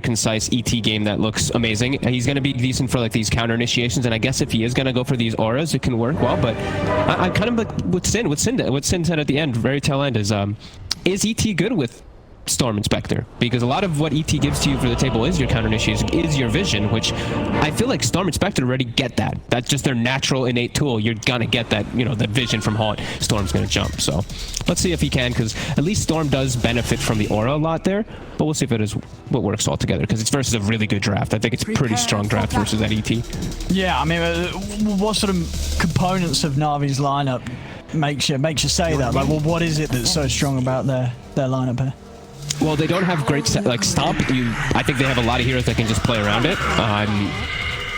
concise ET game that looks amazing. He's going to be decent for like these counter initiations, and I guess if he is going to go for these auras, it can work well. But I'm kind of like what Sin said at the end, very tail end, is ET good with Storm and Spectre? Because a lot of what ET gives to you for the table is your counter initiation, is your vision, which I feel like Storm and Spectre already get that. That's just their natural innate tool. You're gonna get that, you know, the vision from how Storm's gonna jump. So let's see if he can, because at least Storm does benefit from the aura a lot there. But we'll see if it is what works all together, because it's versus a really good draft. I think it's a pretty strong draft versus that ET. Yeah, I mean, what sort of components of Navi's lineup makes you say that? Like, well, what is it that's so strong about their lineup here? Well, they don't have great like Stomp. I think they have a lot of heroes that can just play around it.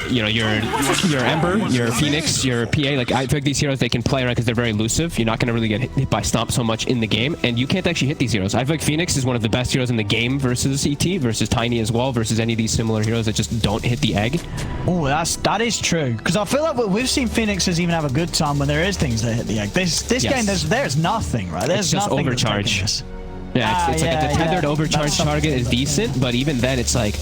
You know, your Ember, your Phoenix, your PA. Like, I think these heroes, they can play around because they're very elusive. You're not going to really get hit by Stomp so much in the game, and you can't actually hit these heroes. I feel like Phoenix is one of the best heroes in the game versus ET, versus Tiny as well, versus any of these similar heroes that just don't hit the egg. Oh, that is true. Because I feel like we've seen Phoenixes even have a good time when there is things that hit the egg. This game, there's nothing, right? There's just nothing overcharge. Yeah, it's like the tethered overcharge target is decent, but even then, it's like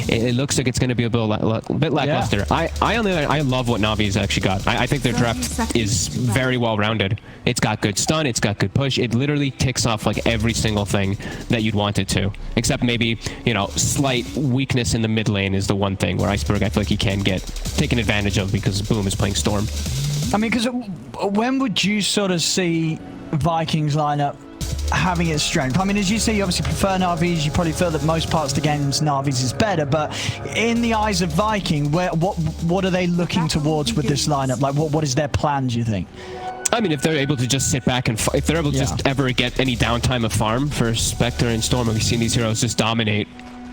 it looks like it's going to be a bit lackluster. I on the other hand, I love what Navi's actually got. I think their draft is very well rounded. It's got good stun, it's got good push. It literally ticks off like every single thing that you'd want it to, except maybe, you know, slight weakness in the mid lane is the one thing where Iceberg, I feel like he can get taken advantage of because Boom is playing Storm. I mean, because when would you sort of see Vikings lineup having its strength? I mean, as you say, you obviously prefer Navi's. You probably feel that most parts of the game's Navi's is better, but in the eyes of Viking, what are they looking towards with this lineup? Like, what is their plan, do you think? I mean, if they're able to just sit back and if they're able to just ever get any downtime of farm for Spectre and Storm, we've seen these heroes just dominate.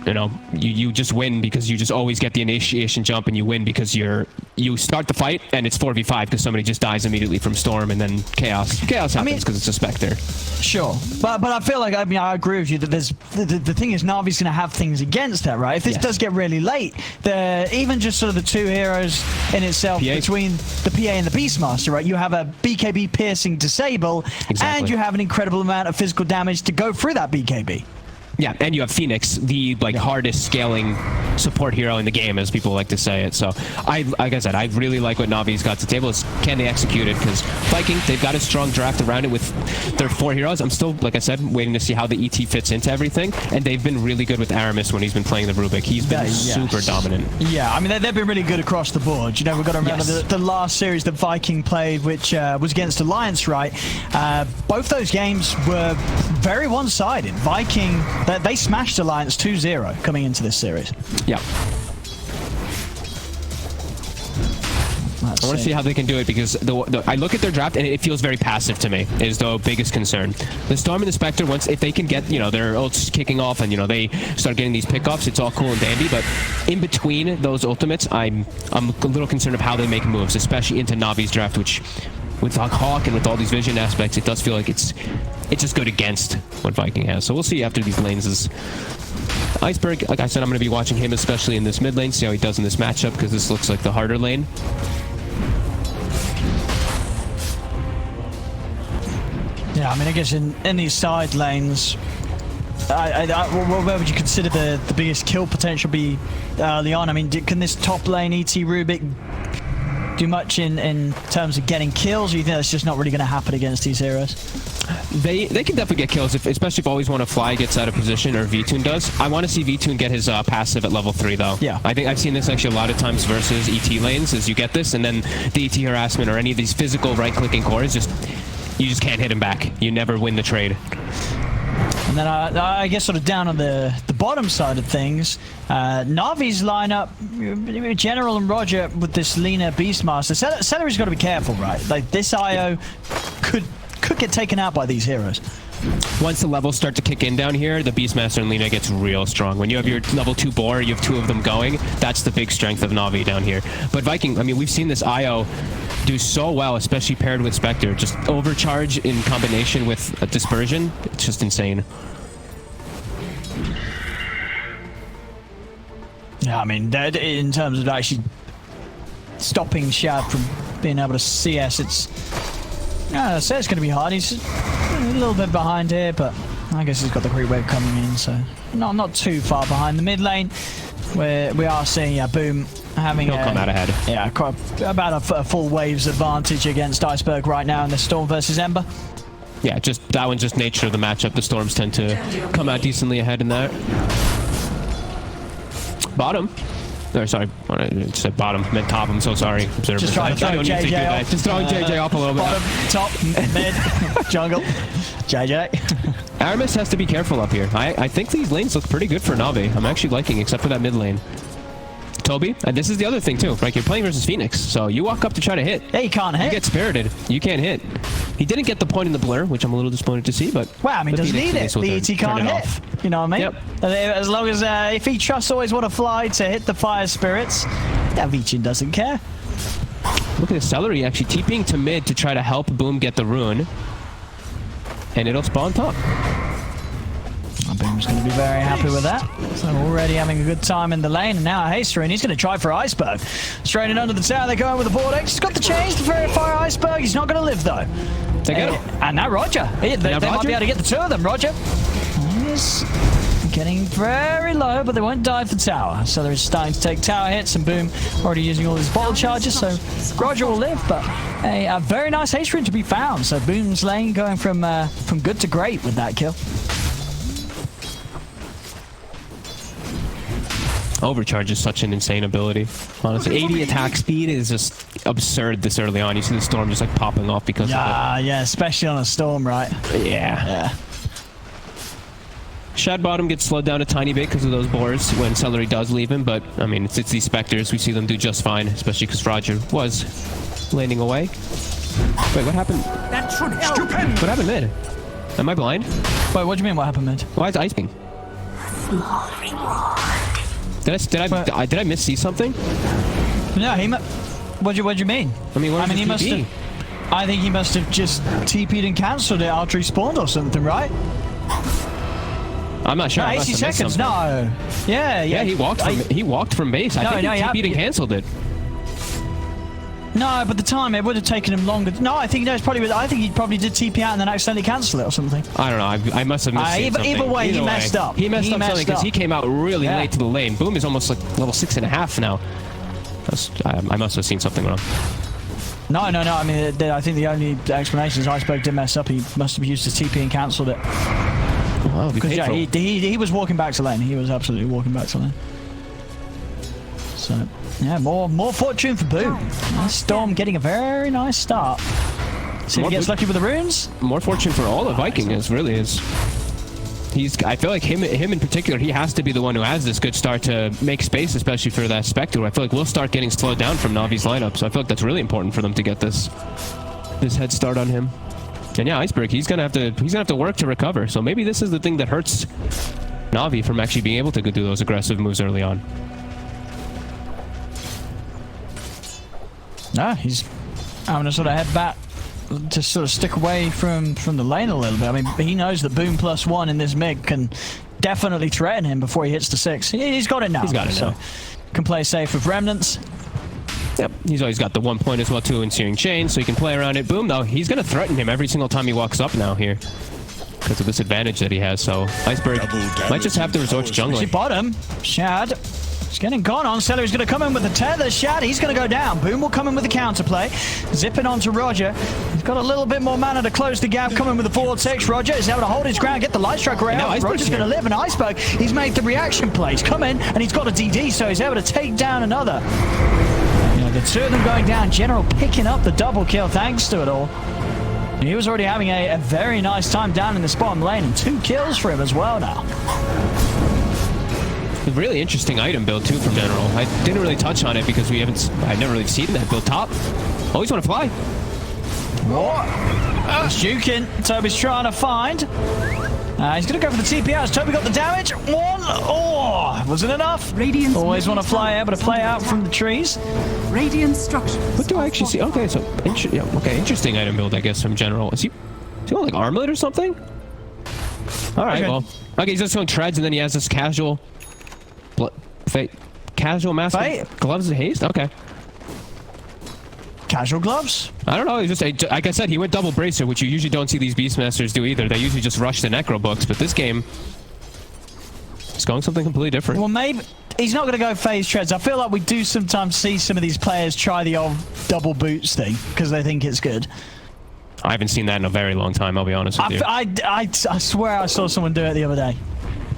You know, you just win because you just always get the initiation jump, and you win because you start the fight and it's 4v5 because somebody just dies immediately from Storm, and then chaos happens because it's a Spectre. Sure, but I feel like, I mean, I agree with you that there's the thing is Navi's going to have things against that, right? If this does get really late, even just sort of the two heroes in itself between the PA and the Beastmaster, right? You have a BKB piercing disable, and you have an incredible amount of physical damage to go through that BKB. Yeah, and you have Phoenix, the hardest scaling support hero in the game, as people like to say it. So, like I said, I really like what Navi's got to the table. It's, can they execute it? Because Viking, they've got a strong draft around it with their 4 heroes. I'm still, like I said, waiting to see how the ET fits into everything. And they've been really good with Aramis when he's been playing the Rubik. He's been super dominant. Yeah, I mean, they've been really good across the board. You know, we've got to remember the last series that Viking played, which was against Alliance, right? Both those games were very one-sided. Viking, they smashed Alliance 2-0 coming into this series. Yeah. I want to see how they can do it, because I look at their draft and it feels very passive to me, is the biggest concern. The Storm and the Spectre, if they can get, you know, their ults kicking off and, you know, they start getting these pickoffs, it's all cool and dandy, but in between those ultimates, I'm a little concerned of how they make moves, especially into Navi's draft, which with Hawk and with all these vision aspects, it does feel like it's just good against what Viking has. So we'll see after these lanes. Is Iceberg, like I said, I'm going to be watching him, especially in this mid lane, see how he does in this matchup, because this looks like the harder lane. Yeah, I mean, I guess in these side lanes, where would you consider the biggest kill potential be early on? I mean, can this top lane ET Rubik do much in terms of getting kills, or you think that's just not really going to happen against these heroes? They can definitely get kills, especially if Always Wanna Fly gets out of position, or VTune does. I want to see VTune get his passive at level 3, though. Yeah. I think I've seen this actually a lot of times versus ET lanes, is you get this, and then the ET harassment or any of these physical right-clicking cores, you just can't hit him back. You never win the trade. And then I guess sort of down on the bottom side of things, Navi's lineup, General and Roger with this Lina Beastmaster. Celery's got to be careful, right? Like, this IO could get taken out by these heroes. Once the levels start to kick in down here, the Beastmaster and Lina gets real strong. When you have your level 2 boar, you have 2 of them going, that's the big strength of Navi down here. But Viking, I mean, we've seen this IO do so well, especially paired with Spectre. Just overcharge in combination with a dispersion. It's just insane. Yeah, I mean, in terms of actually stopping Shad from being able to CS, I'd say it's going to be hard. He's a little bit behind here, but I guess he's got the creep wave coming in, so not too far behind. The mid lane, where we are seeing Boom having He'll come out ahead. Yeah, about a full waves advantage against Iceberg right now in the Storm versus Ember. Yeah, just that one's just nature of the matchup. The Storms tend to come out decently ahead in that. Bottom. Or sorry, I said bottom, meant top. I'm so sorry. Observers. Just trying to throw JJ off. Just throwing JJ off a little bit. Bottom, top, mid, jungle. JJ. Aramis has to be careful up here. I think these lanes look pretty good for Navi. I'm actually liking, except for that mid lane. Toby, and this is the other thing too. Like, you're playing versus Phoenix, so you walk up to try to hit. Yeah, you can't hit. You get spirited. You can't hit. He didn't get the point in the blur, which I'm a little disappointed to see, but... Well, I mean, doesn't need it. The ET can't hit. Off. You know what I mean? Yep. As long as, if he trusts always want to fly to hit the fire spirits, Vichin doesn't care. Look at the Celery actually TPing to mid to try to help Boom get the rune. And it'll spawn top. Boom's going to be very happy with that. So already having a good time in the lane, and now Haster, and he's going to try for Iceberg. Straight in under the tower, they're going with the Vortex. He's got the chains to fire Iceberg. He's not going to live, though. They get him. And now Roger. They might be able to get the two of them. Roger is getting very low, but they won't dive for tower. So they're starting to take tower hits, and Boom already using all his bottle charges, so Roger will live, but a very nice Haster to be found. So Boom's lane going from good to great with that kill. Overcharge is such an insane ability. Honestly, 80 attack speed is just absurd this early on. You see the Storm just like popping off because of it. Yeah, especially on a Storm, right? Yeah. Shad Bottom gets slowed down a tiny bit because of those boars when Celery does leave him, but I mean, it's these Spectres. We see them do just fine, especially because Roger was landing away. Wait, what happened? That should help. What happened mid? Am I blind? Wait, what do you mean what happened mid? Why is Ice King? Did I miss-see something? No, what do you mean? I mean, he must have. I think he must have just TP'd and cancelled it after he spawned or something, right? I'm not sure. No, 80 seconds. No. Yeah. He walked from base. I think he TP'd and cancelled it. No, but the time it would have taken him longer. No, I think I think he probably did TP out and then accidentally cancel it or something. I don't know. I must have missed something. Either way, he messed up. He messed up something because he came out really late to the lane. Boom is almost like level 6.5 now. I must have seen something wrong. No. I mean, I think the only explanation is Iceberg did mess up. He must have used his TP and cancelled it. Well, because he was walking back to lane. He was absolutely walking back to lane. So yeah, more fortune for Boom. Storm getting a very nice start. See if he gets lucky with the runes. More fortune for all of Viking is. I feel like him in particular, he has to be the one who has this good start to make space, especially for that Spectre. I feel like we'll start getting slowed down from Navi's lineup, so I feel like that's really important for them to get this head start on him. And yeah, Iceberg, he's gonna have to work to recover. So maybe this is the thing that hurts Navi from actually being able to do those aggressive moves early on. He's having to sort of head back to sort of stick away from the lane a little bit. I mean, he knows that Boom +1 in this mid can definitely threaten him before he hits the 6. He's got it now. So can play safe with Remnants. Yep, he's always got the 1 point as well too in Searing Chain, so he can play around it. Boom, though, he's going to threaten him every single time he walks up now here because of this advantage that he has. So Iceberg might just have to resort to jungling. Bottom, Shad. He's getting gone on. Celery's going to come in with the tether. Shad, he's going to go down. Boom will come in with the counterplay. Zipping onto Roger. He's got a little bit more mana to close the gap. Coming with the Vortex. Roger is able to hold his ground, get the Light Strike around. Roger's going to live. And Iceberg, he's made the reaction plays. Come in, and he's got a DD, so he's able to take down another. The two of them going down. General picking up the double kill thanks to it all. He was already having a very nice time down in the bottom lane, and 2 kills for him as well now. A really interesting item build too from General. I didn't really touch on it because I've never really seen that build top. Always want to fly. What? He's juking. Toby's trying to find. He's going to go for the TPS. Toby got the damage. 1. Oh, wasn't enough. Always want to fly, able to play out from the trees. Radiant structure. What do I actually see? Okay, so interesting item build, I guess, from General. Is he on like armlet or something? All right, well, okay, he's just going treads, and then he has this casual mask. Gloves of haste. Okay. Casual gloves? I don't know. He just, like I said, he went double bracer, which you usually don't see these Beastmasters do either. They usually just rush the Necro books, but this game, it's going something completely different. Well, maybe he's not going to go phase treads. I feel like we do sometimes see some of these players try the old double boots thing because they think it's good. I haven't seen that in a very long time, I'll be honest with you. I swear I saw someone do it the other day.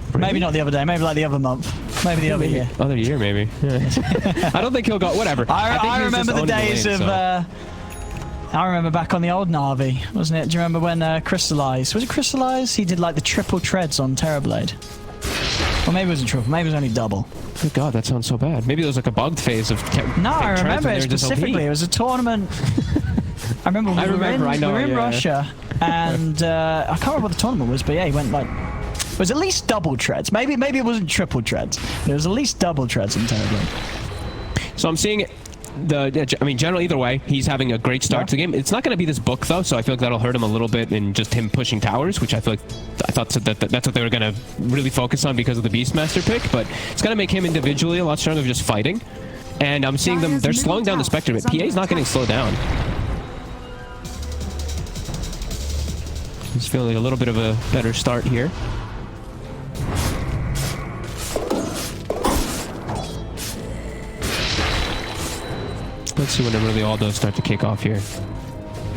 Really? Maybe not the other day, maybe like the other month. Maybe the other year. Other year, maybe. Yeah. I don't think he'll go, whatever. I remember the days of... I remember back on the old Navi, wasn't it? Do you remember when Crystallized? Was it Crystallized? He did like the triple treads on Terrorblade. Or maybe it wasn't triple, maybe it was only double. Good God, that sounds so bad. Maybe it was like a bugged phase of... No, I remember it specifically. It was a tournament... I remember we were in Russia, and I can't remember what the tournament was, but yeah, he went like... It was at least double treads. Maybe it wasn't triple treads. But it was at least double treads in Terrorblade. So I'm seeing... I mean, generally, either way, he's having a great start to the game. It's not going to be this book, though, so I feel like that'll hurt him a little bit in just him pushing towers, which I feel like I thought that's what they were going to really focus on because of the Beastmaster pick, but it's going to make him individually a lot stronger of just fighting. And I'm seeing them, they're slowing down the Spectre, but PA's not getting slowed down. He's feeling like a little bit of a better start here. Let's see when it really all does start to kick off here.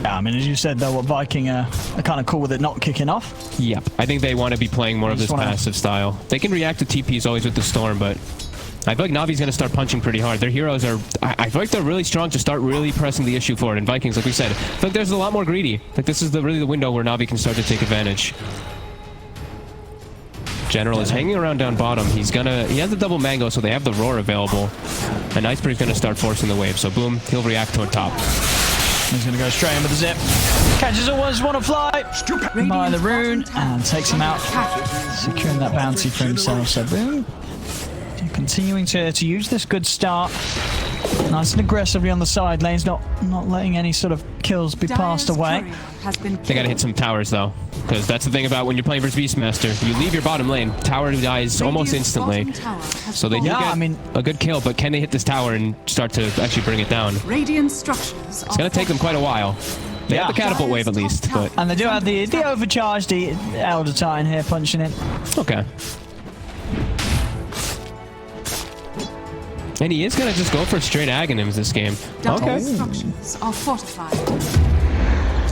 Yeah, I mean, as you said, though, what Viking are kind of cool with it not kicking off. Yep. I think they want to be playing more of this passive style. They can react to TPs always with the Storm, but I feel like Navi's going to start punching pretty hard. Their heroes are... I feel like they're really strong to start really pressing the issue forward. And Vikings, like we said, I feel like there's a lot more greedy. Like, this is really the window where Navi can start to take advantage. General is hanging around down bottom. He has the double mango, so they have the roar available. And Iceberg's going to start forcing the wave. So boom, he'll react toward top. He's going to go straight in with the zip. Catches a want to fly by the rune and takes him out, securing that bounty for himself. So boom, continuing to use this good start. Nice and aggressively on the side lanes, not letting any sort of kills be passed away. They gotta hit some towers though, because that's the thing about when you're playing versus Beastmaster. You leave your bottom lane, tower dies almost instantly. So they do get a good kill, but can they hit this tower and start to actually bring it down? It's gonna take them quite a while. They have the catapult wave at least, but... And they do have the overcharged Elder Titan here punching in. Okay. And he is going to just go for straight Aghanims this game. Okay. Structures are fortified.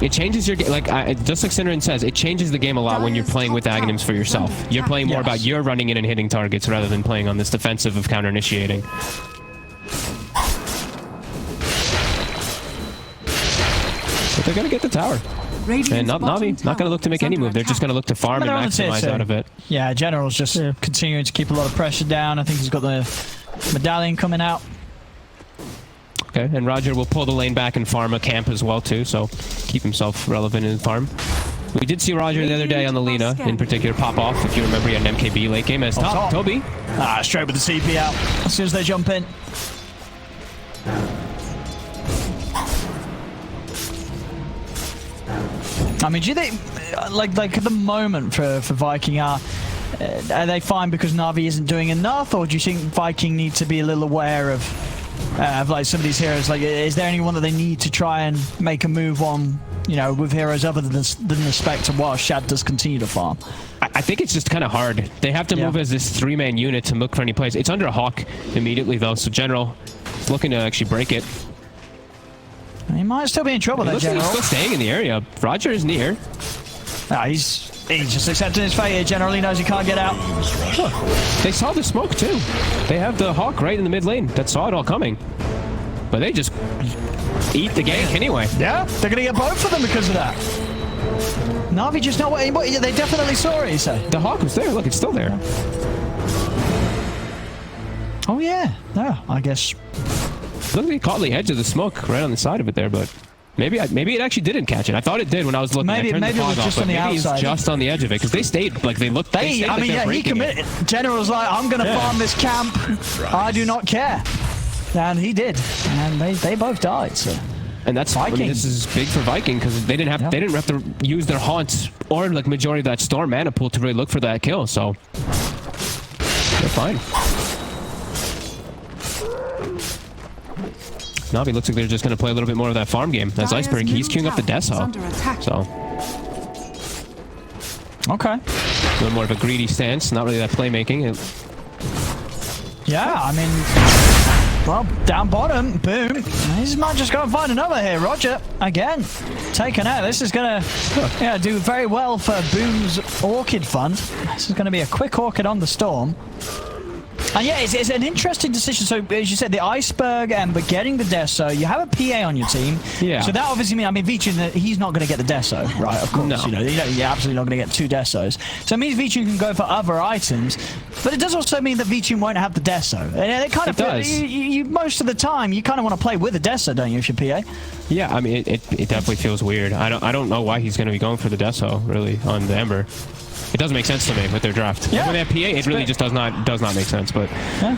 It changes your game. Like, just like Synderen says, it changes the game a lot when you're playing with Aghanims for yourself. You're playing more about you're running in and hitting targets rather than playing on this defensive of counter-initiating. But they're going to get the tower. And Navi not going to look to make any move. They're just going to look to farm and maximize out of it. Yeah, General's just continuing to keep a lot of pressure down. I think he's got the medallion coming out. Okay, and Roger will pull the lane back and farm a camp as well too, so keep himself relevant in the farm. We did see Roger the other day on the Lina, in particular, pop off. If you remember, he had an MKB late game as top. Toby. Straight with the CP out as soon as they jump in. I mean, do you think, like at the moment for Viking, are they fine because Navi isn't doing enough, or do you think Viking need to be a little aware of like some of these heroes? Like, is there anyone that they need to try and make a move on, you know, with heroes other than the Spectre while Shad does continue to farm? I think it's just kind of hard. They have to move as this three-man unit to look for any plays. It's under a Hawk immediately though, so General is looking to actually break it. He might still be in trouble there, General. He's still staying in the area. Roger is near. He's just accepting his fate here. General, he knows he can't get out. Huh. They saw the smoke too. They have the Hawk right in the mid lane that saw it all coming. But they just eat the gank anyway. Yeah, they're going to get both of them because of that. Navi just not what they definitely saw it, you say? The Hawk was there. Look, it's still there. Oh, yeah. Yeah, I guess. Look, they caught the edge of the smoke right on the side of it there, but maybe it actually didn't catch it. I thought it did when I was looking. Maybe it was just on the outside. Maybe just on the edge of it because they stayed like they looked. I mean, yeah, he committed. General's like, I'm going to farm this camp. I do not care, and he did, and they both died. So. And that's Viking. I mean, this is big for Viking because they didn't have to use their haunts or like majority of that storm mana pool to really look for that kill. So they're fine. Navi looks like they're just going to play a little bit more of that farm game. As Iceberg, he's queuing up the Deso. So, okay. a little more of a greedy stance, not really that playmaking. Yeah, I mean, well, down bottom, boom. He's might just go and find another here. Roger, again, taken out. This is going to do very well for Boom's Orchid Fund. This is going to be a quick Orchid on the Storm. And yeah, it's an interesting decision. So, as you said, the Iceberg, but getting the Deso, you have a PA on your team. Yeah. So that obviously means, I mean, Vichin, he's not going to get the Deso, right? Of course. No. You know, you're absolutely not going to get 2 Desos. So it means Vichin can go for other items. But it does also mean that Vichin won't have the Deso. And it kind of does. You most of the time, you kind of want to play with a Deso, don't you, if you're PA? Yeah, I mean, it definitely feels weird. I don't know why he's going to be going for the Deso, really, on the Ember. It doesn't make sense to me with their draft. Yeah. When they have PA, it really just does not make sense. But yeah.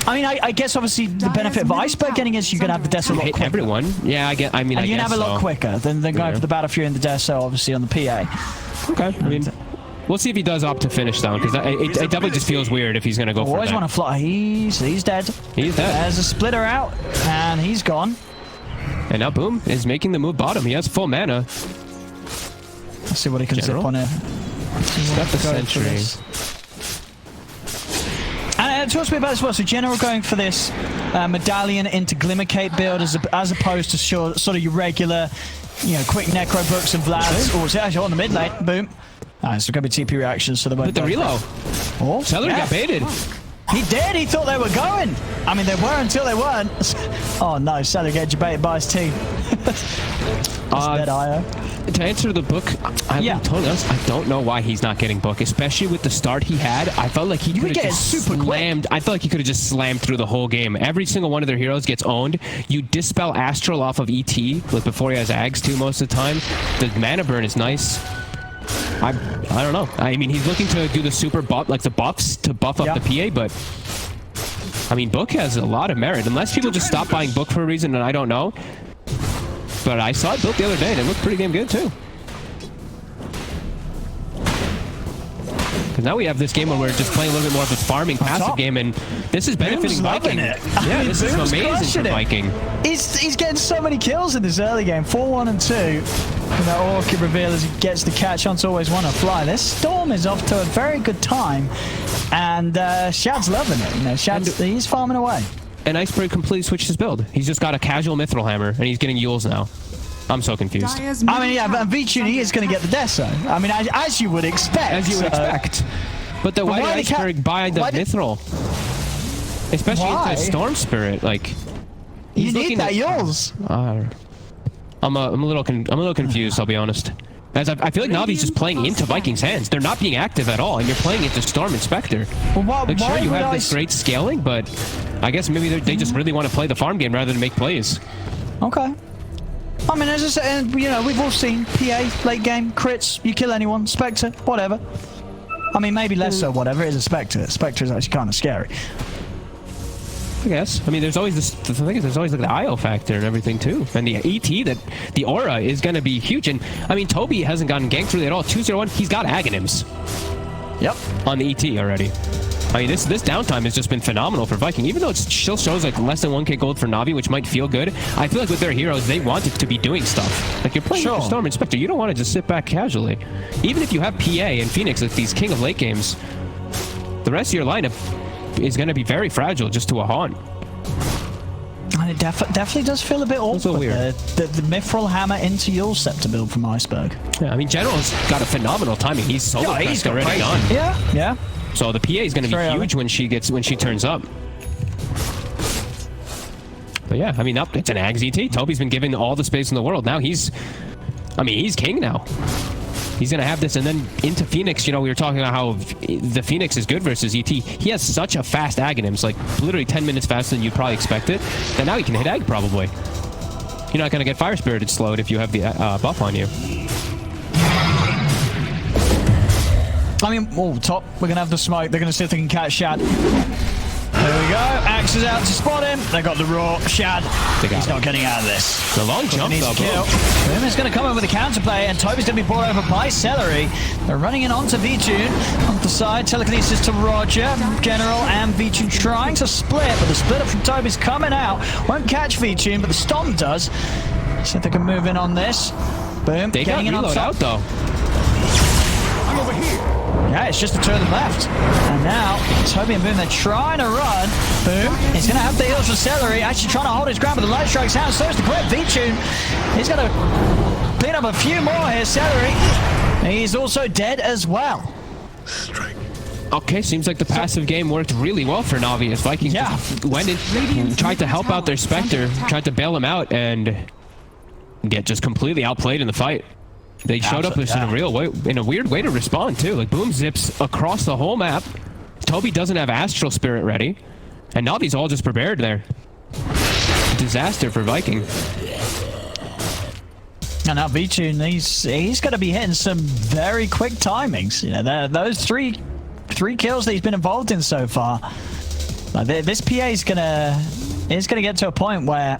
I mean, I guess obviously the benefit of Iceberg getting is you're gonna have the Deso a lot quicker. Everyone, yeah, I mean, and I you're guess gonna have a lot quicker than going for the Battle Fury and the Deso, obviously on the PA. Okay, I mean, we'll see if he does opt to finish down, because it definitely just feels weird if he's gonna go for that. Always want to fly. He's dead. He's dead. There's a splitter out, and he's gone. And now Boom is making the move bottom. He has full mana. Let's see what he can zip on here. He's got the Sentry. And talk to me about this as well. So General going for this Medallion into Glimmercape build as opposed to sort of your regular, quick Necro Books and Vlads. Or actually on the mid lane. Boom. Alright, so going to be TP reactions to the With the reload. Oh, Celery got baited. He did. He thought they were going. I mean, they were until they weren't. Oh no, Celery gets baited by his team. Dead IO. To answer the book, I'm totally honest, I don't know why he's not getting book, especially with the start he had. I felt like he could have just slammed. I felt like he could have just slammed through the whole game. Every single one of their heroes gets owned. You dispel Astral off of ET before he has Ags too most of the time. The mana burn is nice. I don't know. I mean, he's looking to do the super buff, like the buffs to buff up the PA, but I mean, book has a lot of merit. Unless people just stop buying book for a reason, and I don't know. But I saw it built the other day, and it looked pretty damn good, too. Because now we have this game where we're just playing a little bit more of a farming passive game, and this is benefiting Viking. Yeah, this is amazing for Viking. He's getting so many kills in this early game. 4-1 and 2. And that Orchid reveal as he gets the catch on to always want to fly. This Storm is off to a very good time, and Shad's loving it. Shad's he's farming away. And Iceberg completely switched his build. He's just got a casual Mithril Hammer, and he's getting Yules now. I'm so confused. I mean, yeah, but Vichin, he is going to get the Deso. I mean, as you would expect. As you would expect. But why did Iceberg buy the Mithril? Especially into Storm Spirit, like... You need that Yules. I'm a little confused, I'll be honest. As I feel like Navi's just playing into Vikings' hands. They're not being active at all, and you're playing into Storm and Spectre. Well, like, sure, you have this great scaling, but I guess maybe they just really want to play the farm game rather than make plays. Okay. I mean, as I said, we've all seen PA, late game, crits, you kill anyone, Spectre, whatever. I mean, maybe less so whatever, it is a Spectre. Spectre is actually kind of scary. I guess. I mean, there's always this. The thing is, there's always like the IO factor and everything too, and the ET the aura is going to be huge. And I mean, Toby hasn't gotten ganked really at all. 201, he's got Aghanims. Yep. On the ET already. I mean, this downtime has just been phenomenal for Viking. Even though it still shows like less than 1k gold for Navi, which might feel good. I feel like with their heroes, they want it to be doing stuff. Like you're playing with Storm and Spectre, you don't want to just sit back casually. Even if you have PA and Phoenix, like these king of late games, the rest of your lineup is going to be very fragile just to a haunt. And it definitely does feel a bit awkward. Weird. The Mithril Hammer into Yules Scepter build from Iceberg. Yeah, I mean, General's got a phenomenal timing. He's solo crest already on. Yeah. So the PA is going to be huge when she turns up. But yeah, I mean, it's an Ags ET. Toby's been given all the space in the world. Now he's king now. He's going to have this, and then into Phoenix, we were talking about how the Phoenix is good versus ET. He has such a fast Aghanims, like literally 10 minutes faster than you'd probably expect it, that now he can hit Ag probably. You're not going to get Fire Spirited slowed if you have the buff on you. I mean, top, we're going to have the smoke. They're going to see if they can catch Shad. There we go. Boxes out to spot him. They got the raw. Shad, he's not getting out of this. The long jump, though. Boom is going to come in with a counterplay, and Toby's going to be brought over by Celery. They're running in onto V-Tune. On the side, telekinesis to Roger. General and V-Tune trying to split, but the split up from Toby's coming out. Won't catch V-Tune, but the Stomp does. See if they can move in on this. Boom. They getting got in on reload top. out, though. I'm over here. Yeah, it's just the two of them left. And now, Toby and Boom, they're trying to run. Boom, he's going to have the heals for Celery. Actually trying to hold his ground, but the light strike's out. So is the grip. V-Tune, he's going to clean up a few more here. Celery, he's also dead as well. Strike. Okay, seems like the passive game worked really well for Navi as Vikings went in, tried to help out their Spectre, tried to bail him out, and get just completely outplayed in the fight. They showed up in a weird way to respond too. Like Boom zips across the whole map. Toby doesn't have Astral Spirit ready, and Navi's all just prepared there. Disaster for Viking. And now V-Tune, he's going to be hitting some very quick timings. You know, those three kills that he's been involved in so far. This PA is gonna get to a point where,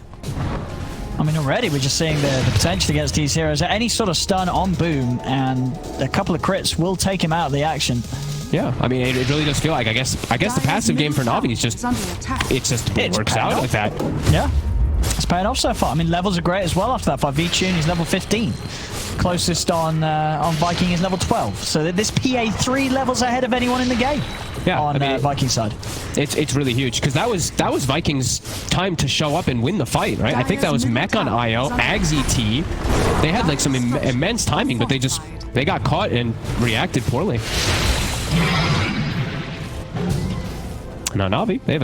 I mean, already we're just seeing the potential against these heroes. Any sort of stun on Boom and a couple of crits will take him out of the action. Yeah, I mean, it really does feel like, I guess the passive game for Navi is just, it works out like that. Yeah, it's paying off so far. I mean, levels are great as well after that. For V-Tune, he's level 15. Closest on Viking is level 12. So this PA 3 levels ahead of anyone in the game. Yeah, on Viking side. It's really huge because that was Vikings' time to show up and win the fight, right? I think that was Mech on IO, Ags ET. They had like some immense timing, but they got caught and reacted poorly. Now Navi, they have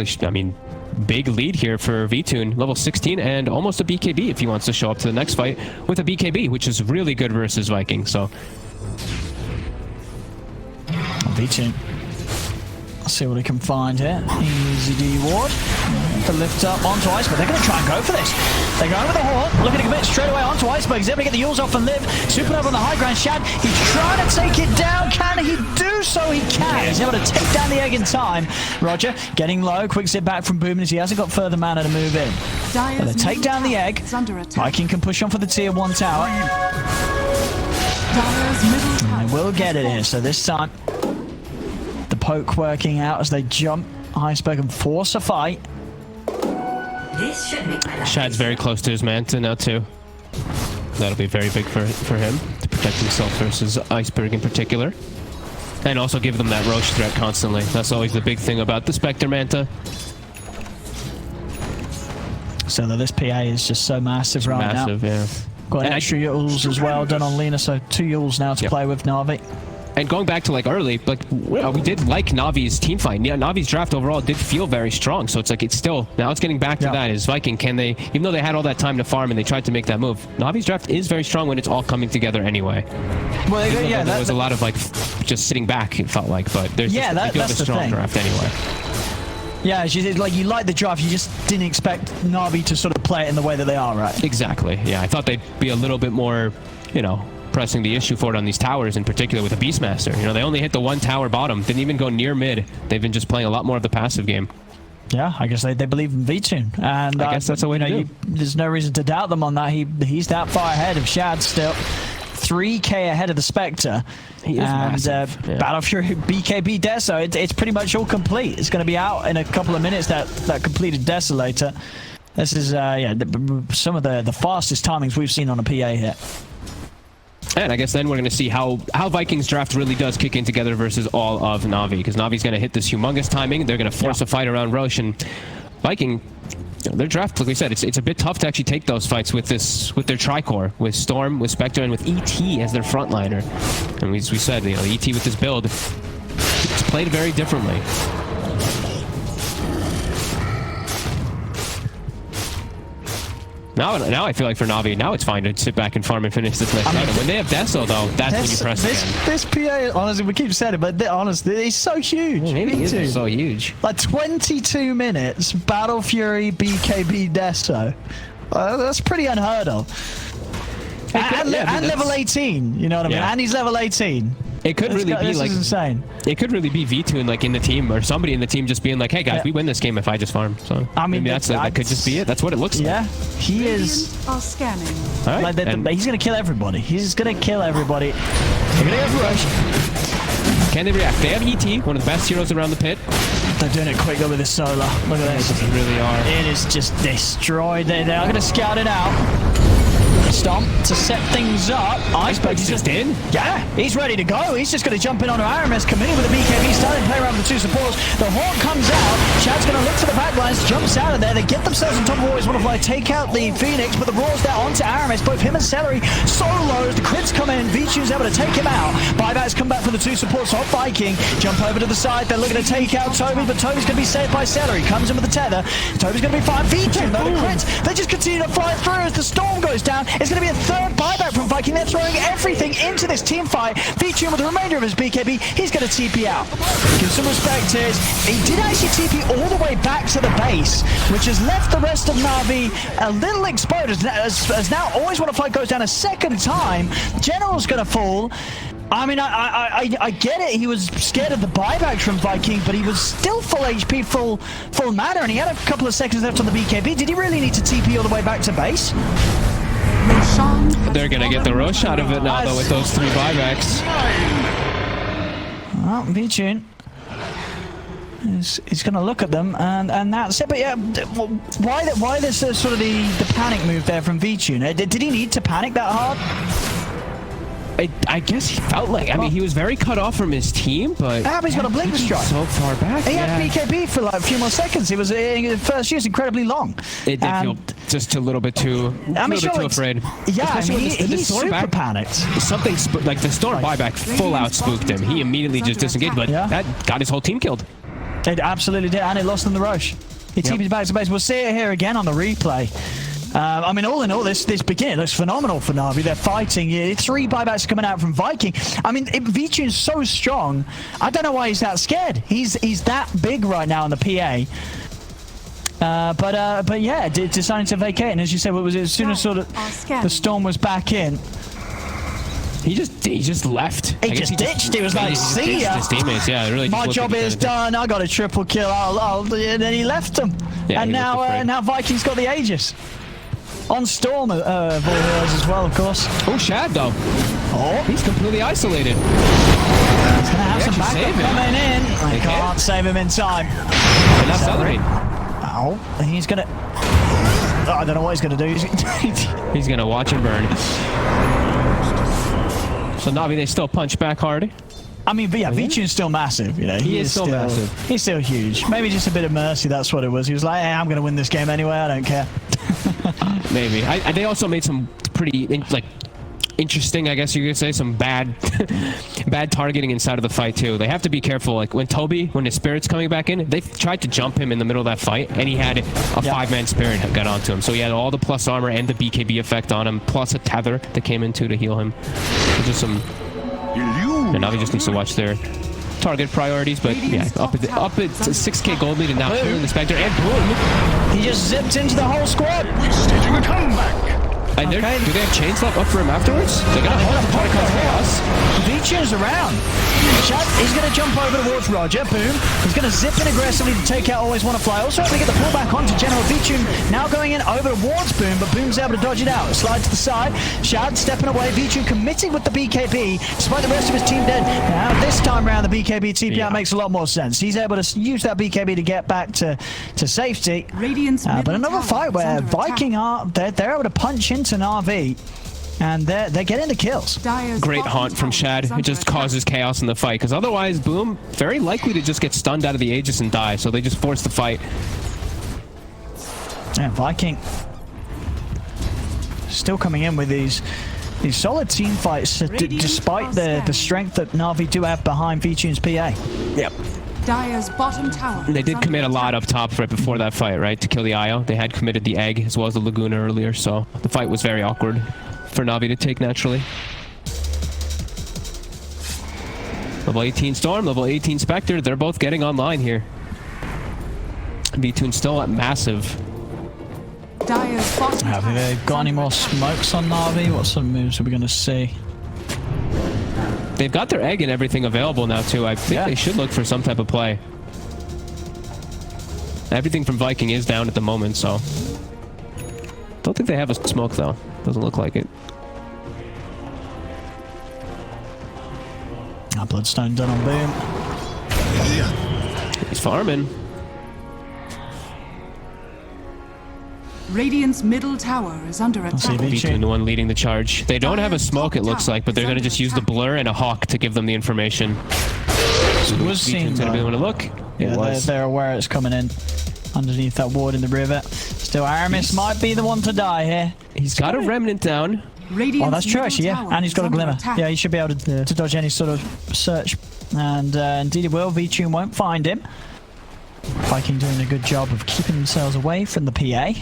big lead here for V-Tune, level 16 and almost a BKB if he wants to show up to the next fight with a BKB, which is really good versus Viking. So V-Tune, let's see what he can find here. Easy D Ward to lift up onto Iceberg. They're going to try and go for this. They're going with the Hawk, looking to commit straight away onto Iceberg. He's able to get the Yules off and live. Supernova on the high ground. Shad, he's trying to take it down. Can he do so? He can. He's able to take down the egg in time. Roger getting low. Quick zip back from Boom as he hasn't got further mana to move in. But they take down the egg. Viking can push on for the tier 1 tower. And they will get it here. So this time, the poke working out as they jump Iceberg and force a fight. Shad's very close to his Manta now too. That'll be very big for him to protect himself versus Iceberg in particular. And also give them that Roche threat constantly. That's always the big thing about the Spectre Manta. So this PA is just so massive right now. Massive, yeah. Got extra Yules as well done on Lena, so 2 Yules now to play with Navi. And going back to like early, like we did like Navi's team fight. Yeah, Navi's draft overall did feel very strong. So it's like it's still now it's getting back to that. Is Viking, can they, even though they had all that time to farm and they tried to make that move, Navi's draft is very strong when it's all coming together anyway. Well, yeah, there was a lot of like just sitting back. It felt like, but there's that's a strong draft anyway. Yeah, like you like the draft, you just didn't expect Navi to sort of play it in the way that they are, right? Exactly. Yeah, I thought they'd be a little bit more, pressing the issue forward on these towers, in particular with the Beastmaster. They only hit the 1 tower bottom, didn't even go near mid. They've been just playing a lot more of the passive game. Yeah, I guess they believe in V-Tune, and I guess that's the way to do. There's no reason to doubt them on that. He's that far ahead of Shad still. 3k ahead of the Spectre. He is massive. Battle Fury BKB Deso, it's pretty much all complete. It's going to be out in a couple of minutes, that completed Desolator. This is some of the fastest timings we've seen on a PA here. And I guess then we're going to see how Vikings draft really does kick in together versus all of Navi, because Navi's going to hit this humongous timing. They're going to force a fight around Roche, and Viking, their draft, like we said, it's a bit tough to actually take those fights with their Tricore, with Storm, with Spectre, and with ET as their frontliner. And we said, ET with this build, it's played very differently. Now I feel like for Navi, now it's fine to sit back and farm and finish this next item. When they have Deso, though, that's when you press again. This PA, honestly, we keep saying it, but honestly, he's so huge. Maybe he is so huge. Like 22 minutes, Battle Fury, BKB, Deso. That's pretty unheard of. And level 18, you know what I mean? And he's level 18. It could really be this like is insane. It could really be V2 like in the team or somebody in the team just being like, "Hey guys, we win this game if I just farm." So I mean, maybe that could just be it. That's what it looks like. Yeah, he is. Radiant are scanning. All right. Like he's gonna kill everybody. He's gonna kill everybody. They're gonna go for rush. Can they react? They have ET, one of the best heroes around the pit. They're doing it quick though with the solar. Look at this. They really are. It is just destroyed. They are gonna scout it out. Stomp to set things up. Iceberg's just in. Yeah, he's ready to go. He's just going to jump in on Aramis, committing with the BKB, starting to play around with the two supports. The Horn comes out. Chad's going to look to the backlines, jumps out of there. They get themselves on top of Always Wanna Fly, take out the Phoenix, but the Raw's there onto Aramis. Both him and Celery so low. The crits come in. V2's able to take him out. Buybacks come back from the two supports. Hot Viking jump over to the side. They're looking to take out Toby, but Toby's going to be saved by Celery. Comes in with the tether. Toby's going to be fine. V2, though, the crits. They just continue to fly through as the storm goes down. It's going to be a third buyback from Viking. They're throwing everything into this team fight. V2 with the remainder of his BKB. He's going to TP out. Give some respect to his. He did actually TP all the way back to the base, which has left the rest of Navi a little exposed. As now Always Wanna Fly goes down a second time. General's going to fall. I mean, I get it. He was scared of the buybacks from Viking, but he was still full HP, full mana, and he had a couple of seconds left on the BKB. Did he really need to TP all the way back to base? They're gonna get the rush out of it now, though, with those 3 buybacks. Well, V-Tune is gonna look at them, and that's it. But yeah, why this sort of the panic move there from V-Tune? Did he need to panic that hard? I guess he felt like. I mean, he was very cut off from his team, but he's got a blink strike so far back. He had BKB for like a few more seconds. He was first use incredibly long. It did feel just a little bit too. Too afraid. Yeah, I mean, he's super panicked. Something like the storm buyback full out spooked him. He immediately just disengaged, but that got his whole team killed. It absolutely did, and it lost them the rush. He TP'd back to base. We'll see it here again on the replay. I mean, all in all, this beginning looks phenomenal for Navi. They're fighting. 3 buybacks coming out from Viking. I mean, V-Tune's so strong. I don't know why he's that scared. He's that big right now in the PA. But yeah, deciding to vacate. And as you said, what was it? As soon as sort of the storm was back in, he just left. He just ditched. He was like, "See ya." His teammates, yeah, really. My job is done. I got a triple kill. And then he left them. Yeah, and now Viking's got the Aegis. On Storm of all heroes as well, of course. Oh, Shad, though. Oh, he's completely isolated. He's going to have some backup coming in. I can't save him in time. And that's Celery. Oh, he's going to... I don't know what he's going to do. He's going to watch and burn. So Navi, they still punch back hard. I mean, but yeah, V-Tune's still massive, you know. He is still massive. He's still huge. Maybe just a bit of mercy, that's what it was. He was like, hey, I'm going to win this game anyway, I don't care. Maybe. They also made some pretty, interesting, I guess you could say, some bad targeting inside of the fight, too. They have to be careful. Like, when his spirit's coming back in, they tried to jump him in the middle of that fight, and he had a 5-man spirit that got onto him. So he had all the plus armor and the BKB effect on him, plus a tether that came in, too, to heal him. So just some... And now he just needs to watch their target priorities, but yeah, up at 6k gold lead and now killing the Spectre, and boom! He just zipped into the whole squad! Staging a comeback! And do they have chains up for him afterwards? They're gonna have to try to cause chaos. V-Tune's around. He's gonna jump over towards Roger. Boom. He's gonna zip in aggressively to take out Always Wanna Fly. Also able to get the pullback onto General. V-Tune now going in over towards Boom, but Boom's able to dodge it out. Slide to the side. Shad stepping away. V-Tune committing with the BKB, despite the rest of his team dead. Now this time around, the BKB TP out makes a lot more sense. He's able to use that BKB to get back to safety. But another fight where Viking they're able to punch into Navi, and they're getting the kills. Great haunt from Shad. It just causes chaos in the fight, because otherwise Boom very likely to just get stunned out of the Aegis and die, so they just force the fight. Yeah, Viking still coming in with these solid team fights, despite the strength that Navi do have behind V-Tune's PA. Yep. Dire's bottom tower. They did commit a lot up top right before that fight, right? To kill the IO. They had committed the egg as well as the Laguna earlier, so the fight was very awkward for Navi to take naturally. Level 18 Storm, level 18 Spectre, they're both getting online here. V-Tune still at massive. Dire's bottom Have they got any more smokes on Navi? What sort of moves are we going to see? They've got their egg and everything available now, too. I think they should look for some type of play. Everything from Viking is down at the moment, so... Don't think they have a smoke, though. Doesn't look like it. Bloodstone done on Boom. He's farming. Radiant's middle tower is under attack. V2 the one leading the charge. They don't have a smoke, it looks like, but they're going to just use the blur and a hawk to give them the information. So V2's going to be able to look. They're aware it's coming in underneath that ward in the river. Still, Aramis might be the one to die here. He's got a remnant down. Oh, that's true, actually, yeah. And he's got a glimmer. Yeah, he should be able to dodge any sort of search. And indeed he will. V2 won't find him. Viking doing a good job of keeping themselves away from the PA.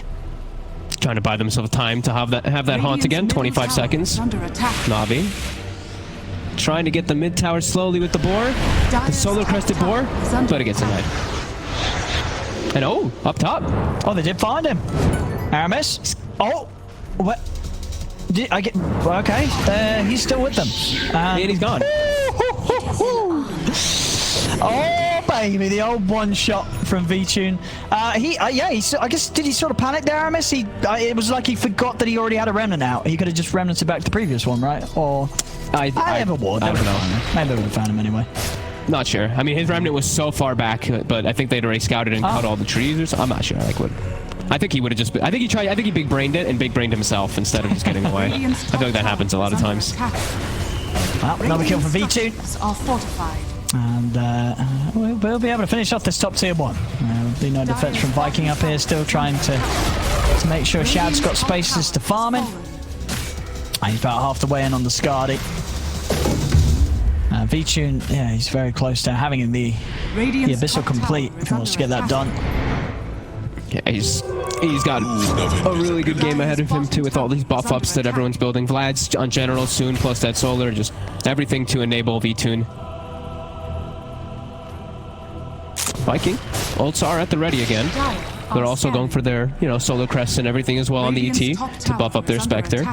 Trying to buy themselves time to have that haunt again. 25 seconds. Navi. Trying to get the mid tower slowly with the boar. The solar crested boar. But it gets denied. And oh, up top. Oh, they did find him. Aramis. Oh, what? Did I get? Okay, he's still with them. And he's gone. Oh baby, the old one shot from V-Tune. I guess did he sort of panic there, Aramis? It was like he forgot that he already had a remnant out. He could have just remnanted back to the previous one, right? Or I have a ward. I don't know. Maybe they would have found him anyway. Not sure. I mean, his remnant was so far back, but I think they'd already scouted and cut all the trees or something. I'm not sure. I think he would have just... I think he tried... I think he big brained it and big brained himself instead of just getting away. I feel like that happens a lot of times. Well, another kill for V2. And we'll be able to finish off this top tier 1. There'll be no defense from Viking up here, still trying to make sure Shad's got spaces to farm in. He's about half the way in on the Scardy. V-Tune, yeah, he's very close to having the Abyssal complete if he wants to get that done. Yeah, he's got a really good game ahead of him too, with all these buff ups that everyone's building. Vlad's on general soon, plus that solar, just everything to enable V-Tune. Viking ults are at the ready again. They're also going for their, solar crests and everything as well on the ET to buff up their Spectre.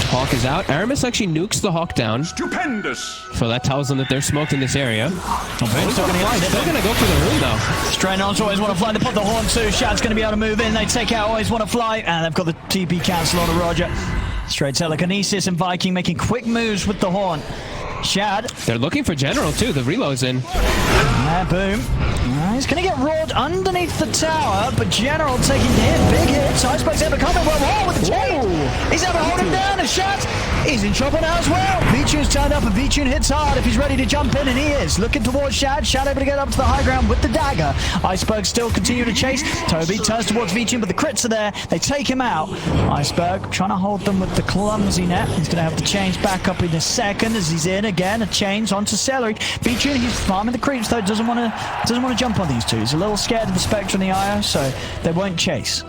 Hawk is out. Aramis actually nukes the Hawk down. Stupendous. So that tells them that they're smoked in this area. Still going to go for the rune though. Strainons always want to fly. They put the horn too. Shad's going to be able to move in. They take out always want to fly. And they've got the TP cancel on Roger. Straight telekinesis and Viking making quick moves with the horn. Shad. They're looking for general too. The reload's in. Boom. He's going to get roared underneath the tower, but General taking big hits. Iceberg's able to come in well with the chain. He's able to hold him down, and Shad, he's in trouble now as well. V-Tune's turned up, and V-Tune hits hard if he's ready to jump in, and he is. Looking towards Shad. Shad able to get up to the high ground with the dagger. Iceberg still continue to chase. Toby turns towards V-Tune, but the crits are there. They take him out. Iceberg trying to hold them with the clumsy net. He's going to have the chains back up in a second as he's in again. A chains onto Celery. V-Tune, he's farming the creeps though. Doesn't want to jump on these two. He's a little scared of the Spectre and the IO, so they won't chase.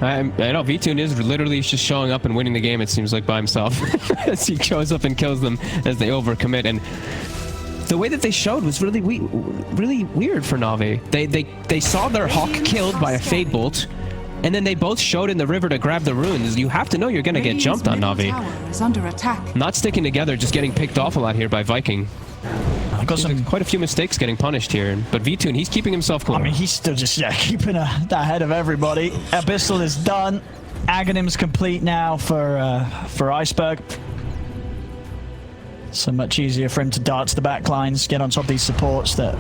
I know V-Tune is literally just showing up and winning the game, it seems like, by himself. As he shows up and kills them as they overcommit. And the way that they showed was really weird for Navi. They saw their Hawk killed by a Fade Bolt, and then they both showed in the river to grab the runes. You have to know you're going to get jumped on, Navi. Not sticking together, just getting picked off a lot here by Viking. Got quite a few mistakes getting punished here, but V-Tune, he's keeping himself cool. I mean, he's still just keeping ahead of everybody. Abyssal is done. Aghanim's complete now for Iceberg. So much easier for him to dart to the back lines, get on top of these supports that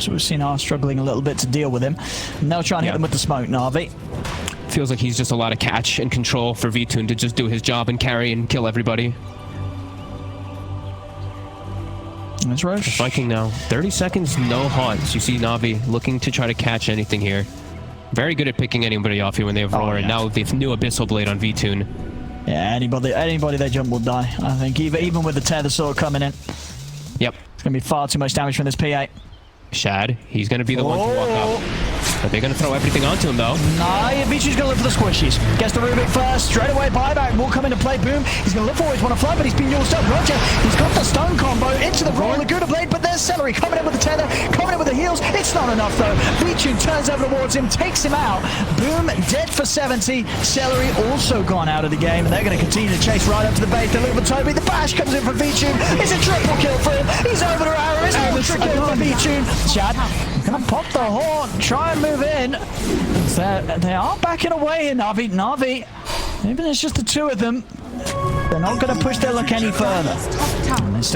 we've seen are struggling a little bit to deal with him. And they'll try and hit them with the smoke, Navi. Feels like he's just a lot of catch and control for V-Tune to just do his job and carry and kill everybody. That's right. Viking now. 30 seconds, no haunts. You see Navi looking to try to catch anything here. Very good at picking anybody off here when they have Roar. And now the new Abyssal Blade on V-Tune. Yeah, anybody they jump will die, I think. Even with the Tether Sword coming in. Yep. It's going to be far too much damage from this PA. Shad, he's going to be the one to walk up. Are they going to throw everything onto him, though? Nah, Vichu's going to look for the squishies. Gets the Rubik first. Straight away, buyback will come into play. Boom. He's going to look for it. Want to fly, but he's been used up. Roger, he's got the stone combo into the roll. Laguna Blade, but there's Celery coming in with the tether, coming in with the heals. It's not enough, though. Vichu turns over towards him, takes him out. Boom, dead for 70. Celery also gone out of the game, and they're going to continue to chase right up to the base. They're looking for Toby. The bash comes in for Vichu. It's a triple kill for him. He's over to Aramis. Triple kill for Vichu. Chad, going to pop the horn, try and move in. They are backing away in NAVI. Maybe there's just the two of them. They're not going to push their luck any further.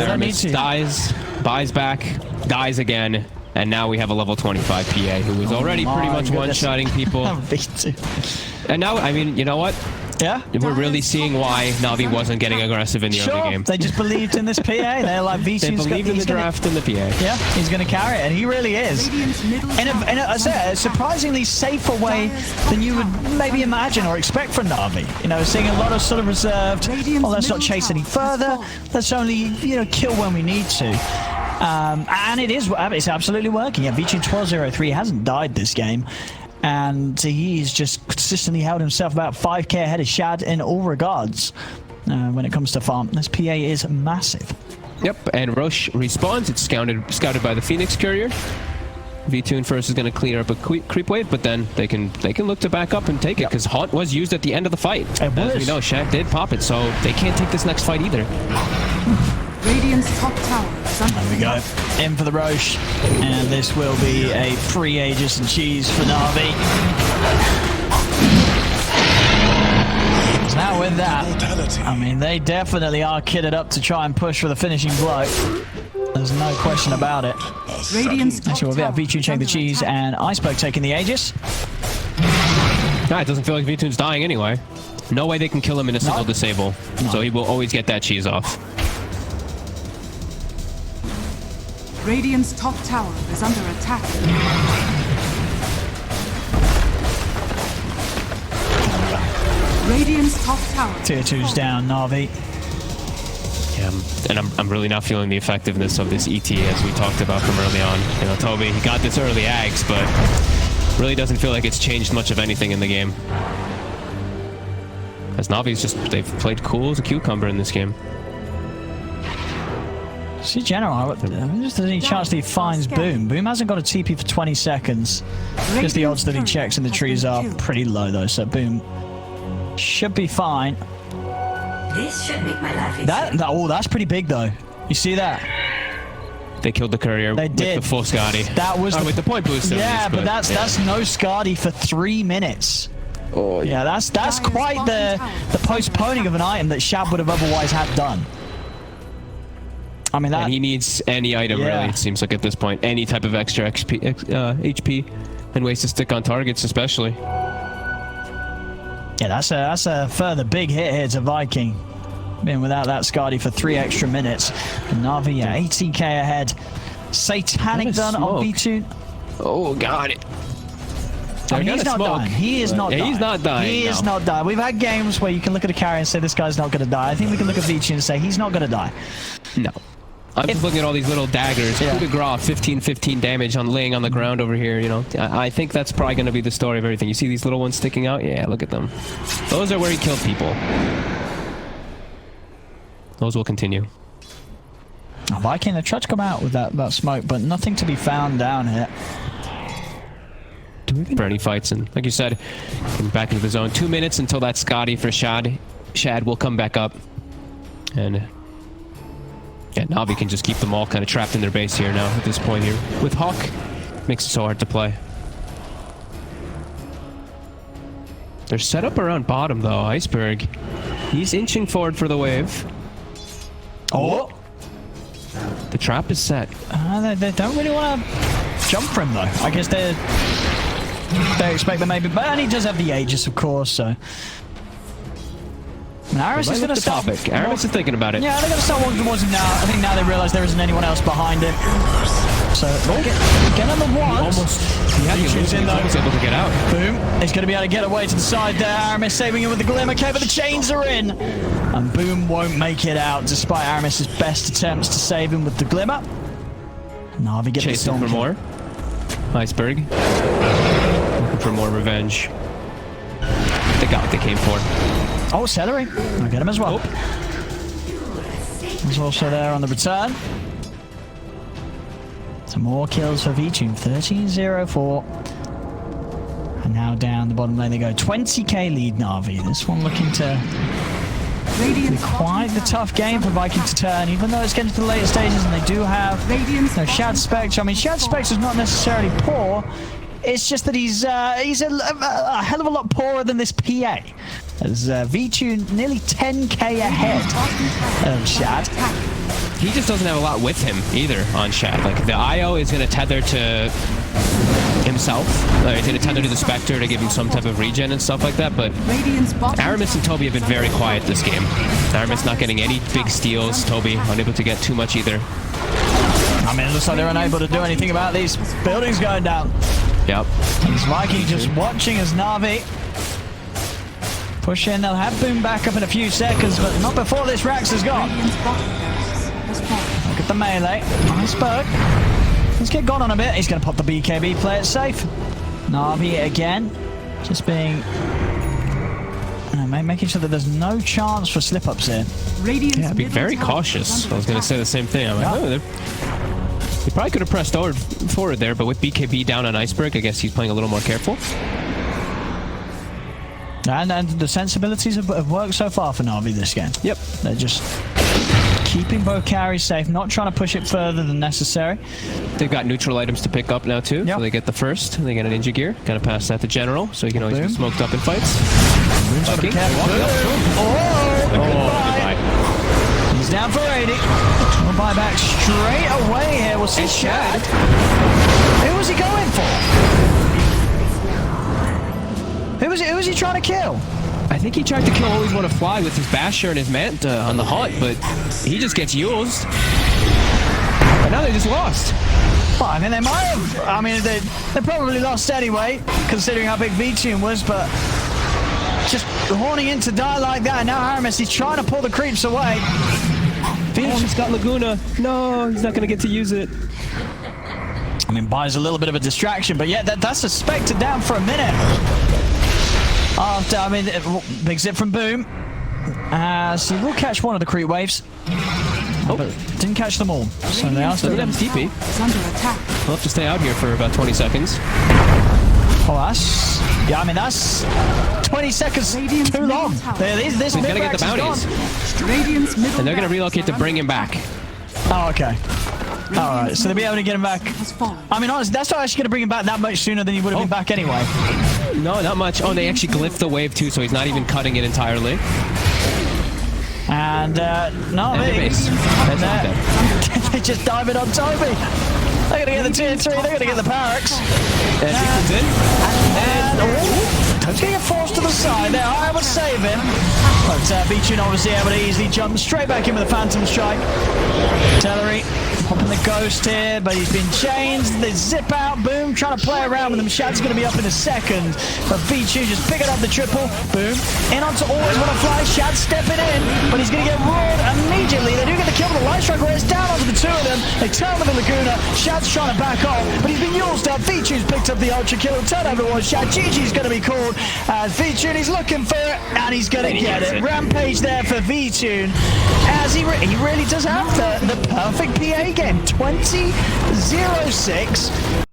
Aramis dies, buys back, dies again, and now we have a level 25 PA who was already pretty much one-shotting people. And now, I mean, you know what? Yeah? We're really seeing why Navi wasn't getting aggressive in the early game. They just believed in this PA. They're like, Vichu's They believed in the draft and the PA. Yeah, he's going to carry it, and he really is. In a surprisingly safer way than you would maybe imagine or expect from Navi. You know, seeing a lot of sort of reserved, well, let's not chase any further. Let's only, you know, kill when we need to. And it's absolutely working. Yeah, Vichu 1203 hasn't died this game. And he's just consistently held himself about 5k ahead of Shad in all regards when it comes to farm. This PA is massive. Yep, and Roche respawns. It's scouted by the Phoenix Courier. V2 first is going to clear up a creep wave, but then they can look to back up and take it because Haunt was used at the end of the fight. As we know, Shad did pop it, so they can't take this next fight either. Radiant's top tower is under There we go. In for the Roche. And this will be a free Aegis and cheese for Navi. Now with that, I mean, they definitely are kitted up to try and push for the finishing blow. There's no question about it. Actually, we'll be Vichu taking the cheese and Iceberg taking the Aegis. Nah, it doesn't feel like V2's dying anyway. No way they can kill him in a single disable. So he will always get that cheese off. Radiant's top tower is under attack. Radiant's top tower. Tier 2's down, Navi. Yeah, and I'm really not feeling the effectiveness of this ET as we talked about from early on. You know, Toby, he got this early Ags, but really doesn't feel like it's changed much of anything in the game. As Navi's they've played cool as a cucumber in this game. See, General, just any chance that he finds Boom. Boom hasn't got a TP for 20 seconds. Just the odds that he checks in the trees are pretty low, though, so Boom should be fine. This should make my life easier. Oh, that's pretty big, though. You see that? They killed the Courier with the full Scotty. That was with the point boost. Yeah, but that's no Scotty for 3 minutes. Oh, yeah, that's quite the postponing of an item that Shab would have otherwise had done. I mean, and he needs any item, really, it seems like at this point. Any type of extra HP and ways to stick on targets, especially. Yeah, that's a further big hit here to Viking. Being without that Scotty for 3 extra minutes. And Navi, 18k ahead. Satanic done on V2. Oh, got it. I mean, he's not dying. He is not dying. He's not dying. He is not dying. We've had games where you can look at a carry and say this guy's not going to die. I think we can look at Vici and say he's not going to die. No. I'm just looking at all these little daggers. Coup de grace, 15 damage on laying on the ground over here. You know, I think that's probably going to be the story of everything. You see these little ones sticking out? Yeah, look at them. Those are where he killed people. Those will continue. Viking, they tried to come out with that smoke, but nothing to be found down here. For any fights, and like you said, getting back into the zone. 2 minutes until that Scotty for Shad. Shad will come back up, and yeah, Navi can just keep them all kind of trapped in their base here now at this point here. With Hawk, makes it so hard to play. They're set up around bottom though. Iceberg, he's inching forward for the wave. Oh, the trap is set. They don't really want to jump for him though. I guess they expect that maybe, and he does have the Aegis, of course, so. And Aramis is going to start. Aramis is thinking about it. Yeah, they're going to start walking towards him now. I think now they realize there isn't anyone else behind him. So, get on the one. He's able to get out. Boom. He's going to be able to get away to the side there. Aramis saving him with the Glimmer. Okay, but the chains are in. And Boom won't make it out, despite Aramis's best attempts to save him with the Glimmer. Navi gets the storm for more. Iceberg. Looking for more revenge. They got what they came for. Oh, Celery. I'll get him as well. He's also there on the return. Some more kills for V-Tune. 13-0-4. And now down the bottom lane they go. 20k lead Navi. This one looking to be quite the tough game for Viking to turn, even though it's getting to the later stages and they do have Shad Spectre. I mean, Shad Spectre's not necessarily poor. It's just that he's a hell of a lot poorer than this PA. As V-Tune nearly 10k ahead of Shad. He just doesn't have a lot with him either on Shad. Like, the IO is going to tether to himself. He's going to tether to the Spectre to give him some type of regen and stuff like that, but Aramis and Toby have been very quiet this game. Aramis not getting any big steals. Toby unable to get too much either. I mean, it looks like they're unable to do anything about these buildings going down. Yep. He's Viking just watching as Navi push in. They'll have Boom back up in a few seconds, but not before this Rax is gone. Look at the melee. Iceberg. Let's get gone on a bit. He's going to pop the BKB, play it safe. Navi again. Just being... making sure that there's no chance for slip-ups here. Yeah, be very cautious. I was going to say the same thing. I'm like, oh, he probably could have pressed forward there, but with BKB down on Iceberg, I guess he's playing a little more careful. And the sensibilities have worked so far for Navi this game. Yep. They're just keeping both carries safe, not trying to push it further than necessary. They've got neutral items to pick up now too. Yep. So they get the first, they get a ninja gear. Gotta pass that to General, so he can always be smoked up in fights. Goodbye. He's down for 80. We'll buy back straight away here. We'll see Shad. Who was he going for? Who was he trying to kill? I think he tried to kill Always Wanna Fly with his Basher and his Manta on the hut, but he just gets used. But now they just lost. Well, I mean, they might have. I mean, they probably lost anyway, considering how big V-Tune was, but just horning in to die like that. And now Aramis, he's trying to pull the creeps away. V-Tune's got Laguna. No, he's not going to get to use it. I mean, buys a little bit of a distraction, but yeah, that's a Spectre down for a minute. After, I mean, big zip from Boom. So we'll catch one of the creep waves. But didn't catch them all. So they are still have TP. We'll have to stay out here for about 20 seconds. Oh, that's... Yeah, I mean, that's 20 seconds too long. This He's going to get the bounties. And they're going to relocate to bring him back. Oh, okay. Alright, so they'll be able to get him back. I mean, honestly, that's not actually going to bring him back that much sooner than he would have been back anyway. No, not much. Oh, they actually glyphed the wave too, so he's not even cutting it entirely. And, no, they just dive it on Toby. They're going to get the tier 3, they're going to get the Parax. And he comes in. And Toby's going to get forced to the side there. I was saving. But V-Tune obviously able to easily jump straight back in with a Phantom Strike. Celery popping the Ghost here, but he's been changed. They zip out. Boom, trying to play around with him. Shad's going to be up in a second. But V-Tune just picking up the triple. Boom. In onto Always Wanna Fly. Shad stepping in, but he's going to get roared immediately. They do get the kill with the Light Strike, where it's down onto the two of them. They turn with the Laguna. Shad's trying to back off, but he's been used up. V-Tune's picked up the Ultra Kill. Turn over one Shad. GG's going to be called as V-Tune. He's looking for it, and he's going to get it. Rampage there for V-Tune, as he really does have the perfect PA game. 20-0-6.